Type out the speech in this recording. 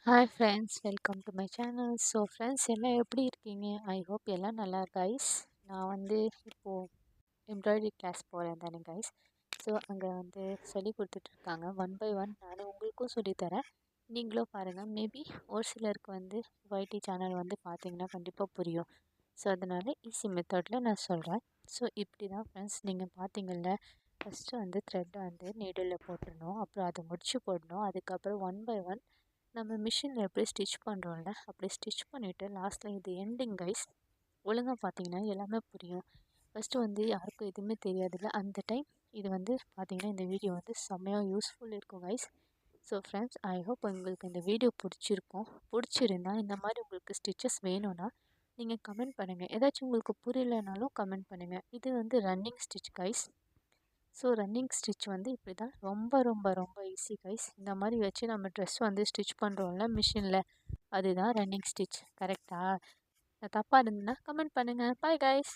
Hi friends, welcome to my channel. So friends எல்லாம் எப்படி இருக்கீங்க? ஐ ஹோப் எல்லாம் நல்லா கைஸ். நான் இப்போது எம்ப்ராய்டரி கிளாஸ் போகிறேன் தானே கைஸ். ஸோ அங்கே சொல்லி கொடுத்துட்ருக்காங்க ஒன் பை ஒன். நான் உங்களுக்கும் சொல்லித்தரேன், நீங்களும் பாருங்கள். மேபி ஒரு சிலருக்கு ஒய்டி சேனல் பார்த்தீங்கன்னா கண்டிப்பாக புரியும். ஸோ அதனால் ஈஸி மெத்தடில் நான் சொல்கிறேன். ஸோ இப்படி தான் ஃப்ரெண்ட்ஸ், நீங்கள் பார்த்தீங்கள்ல, ஃபஸ்ட்டு த்ரெட்டை நீடிலில் போட்டுடணும். அப்புறம் அதை முடிச்சு போடணும். அதுக்கப்புறம் ஒன் பை ஒன் நம்ம மிஷினில் எப்படி ஸ்டிச் பண்ணுறோம்ல, அப்படி ஸ்டிச் பண்ணிவிட்டு லாஸ்ட்டில் இது எண்டிங் கைஸ். ஒழுங்காக பார்த்தீங்கன்னா எல்லாமே புரியும். ஃபஸ்ட்டு யாருக்கும் எதுவுமே தெரியாதுல்ல, அந்த டைம் இது பார்த்தீங்கன்னா இந்த வீடியோ செம்மையாக யூஸ்ஃபுல் இருக்கும் guys. So friends, I hope உங்களுக்கு இந்த வீடியோ பிடிச்சிருந்தா இந்த மாதிரி உங்களுக்கு ஸ்டிச்சஸ் வேணும்னா நீங்கள் கமெண்ட் பண்ணுங்கள். ஏதாச்சும் உங்களுக்கு புரியலைனாலும் கமெண்ட் பண்ணுங்கள். இது running stitch guys. So running stitch இப்படி தான் ரொம்ப ரொம்ப ரொம்ப ஈஸி கைஸ். இந்த மாதிரி வச்சு நம்ம ட்ரெஸ் ஸ்டிச் பண்ணுறோம்ல மிஷினில், அதுதான் ரன்னிங் ஸ்டிச். கரெக்டாக? தப்பாக இருந்ததுன்னா கமெண்ட் பண்ணுங்கள். Bye guys.